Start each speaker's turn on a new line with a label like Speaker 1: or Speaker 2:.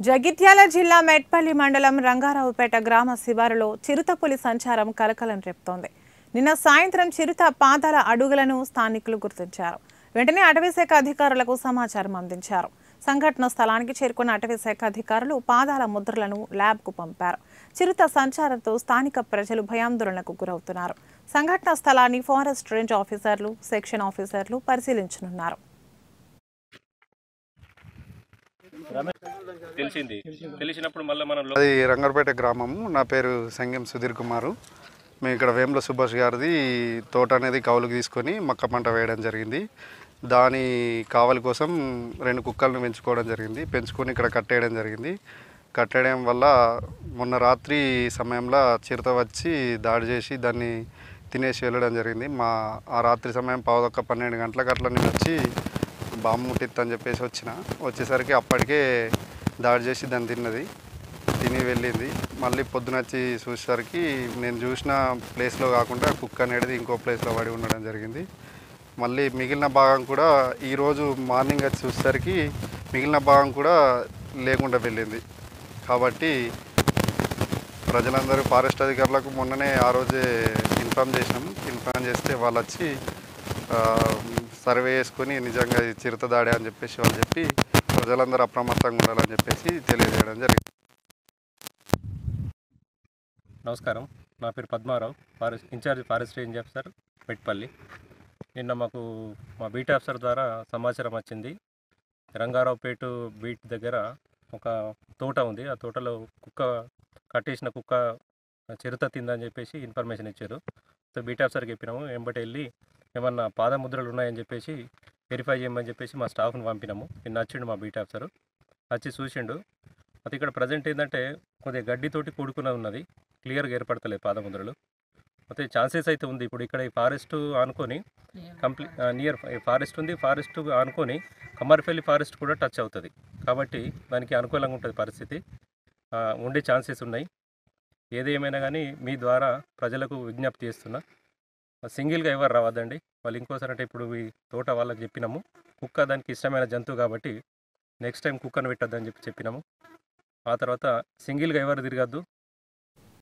Speaker 1: జగిత్యాల జిల్లా మెట్పల్లి మండలం రంగారావుపేట గ్రామ శివారులో చిరుతపులి సంచారం కలకలం రేపుతోంది. నిన్న సాయంత్రం చిరుత పాదాల అడుగులను స్థానికులు గుర్తించారు. వెంటనే అటవీశాఖ అధికారులకు సమాచారం అందించారు. సంఘటన స్థలానికి చేరుకున్న అటవీశాఖ అధికారులు పాదాల ముద్రలను ల్యాబ్కు పంపారు. చిరుత సంచారంతో స్థానిక ప్రజలు భయాందోళనకు గురవుతున్నారు. సంఘటన స్థలాన్ని ఫారెస్ట్ రేంజ్ ఆఫీసర్లు, సెక్షన్ ఆఫీసర్లు పరిశీలించనున్నారు.
Speaker 2: తెలిసినప్పుడు మళ్ళీ మనం
Speaker 3: అది రంగారపేట గ్రామము. నా పేరు సంగం సుధీర్ కుమారు. మేము ఇక్కడ వేముల సుభాష్ గారిది తోట అనేది కౌలుకు తీసుకొని మక్క పంట వేయడం జరిగింది. దాని కావలి కోసం 2 కుక్కలను పెంచుకోవడం జరిగింది. పెంచుకొని ఇక్కడ కట్టేయడం జరిగింది. కట్టేయడం వల్ల మొన్న రాత్రి సమయంలో చిరుత వచ్చి దాడి చేసి దాన్ని తినేసి వెళ్ళడం జరిగింది. ఆ రాత్రి సమయం 12 గంటలకు అట్లా నేను వచ్చి బాంబు ముట్టిద్దని చెప్పేసి వచ్చేసరికి అప్పటికే దాడి చేసి దాన్ని తిని వెళ్ళింది. మళ్ళీ పొద్దున వచ్చి చూసేసరికి నేను చూసిన ప్లేస్లో కాకుండా కుక్క అనేది ఇంకో ప్లేస్లో పడి ఉండడం జరిగింది. మళ్ళీ మిగిలిన భాగం కూడా ఈరోజు మార్నింగ్ వచ్చి చూసేసరికి మిగిలిన భాగం కూడా లేకుండా వెళ్ళింది. కాబట్టి ప్రజలందరూ ఫారెస్ట్ అధికారులకు మొన్ననే ఆ రోజే ఇన్ఫామ్ చేస్తే వాళ్ళు వచ్చి సర్వే చేసుకొని నిజంగా చిరుత దాడి అని చెప్పేసి వాళ్ళు చెప్పి ప్రజలందరూ అప్రమత్తంగా ఉండాలని చెప్పేసి తెలియజేయడం జరిగింది.
Speaker 2: నమస్కారం, నా పేరు Padmarao, incharge forest range officer Metpally. నిన్న మాకు మా బీట్ ఆఫీసర్ ద్వారా సమాచారం వచ్చింది. రంగారావుపేట బీట్ దగ్గర ఒక తోట ఉంది. ఆ తోటలో కట్టేసిన కుక్క చిరుత తిందని చెప్పేసి ఇన్ఫర్మేషన్ ఇచ్చారు. సో బీట్ ఆఫీసర్కి చెప్పినాము. వెంబటి వెళ్ళి ఏమన్నా పాదముద్రలు ఉన్నాయని చెప్పేసి వెరిఫై చేయమని చెప్పేసి మా స్టాఫ్ని పంపినాము. నిన్న వచ్చిండు మా బీట్ ఆఫీసర్, వచ్చి చూసిండు. అది ఇక్కడ ప్రజెంట్ ఏంటంటే కొద్దిగా గడ్డితోటి కూడుకున్న ఉన్నది, క్లియర్గా ఏర్పడతలేదు పాదముద్రలు. అయితే ఛాన్సెస్ అయితే ఉంది. ఇప్పుడు ఇక్కడ ఈ ఫారెస్ట్ ఆనుకొని నియర్ ఫారెస్ట్ ఉంది. ఫారెస్ట్ ఆనుకొని కమ్మరిపల్లి ఫారెస్ట్ కూడా టచ్ అవుతుంది. కాబట్టి దానికి అనుకూలంగా ఉంటుంది పరిస్థితి, ఉండే ఛాన్సెస్ ఉన్నాయి. ఏదేమైనా కానీ మీ ద్వారా ప్రజలకు విజ్ఞప్తి చేస్తున్నా, సింగిల్గా ఎవరు రావద్దండి. వాళ్ళు ఇంకోసారి అంటే ఇప్పుడు ఈ తోట వాళ్ళకి చెప్పినాము, కుక్క దానికి ఇష్టమైన జంతువు కాబట్టి నెక్స్ట్ టైం కుక్కను పెట్టద్దని చెప్పినాము. ఆ తర్వాత సింగిల్గా ఎవరు తిరగద్దు.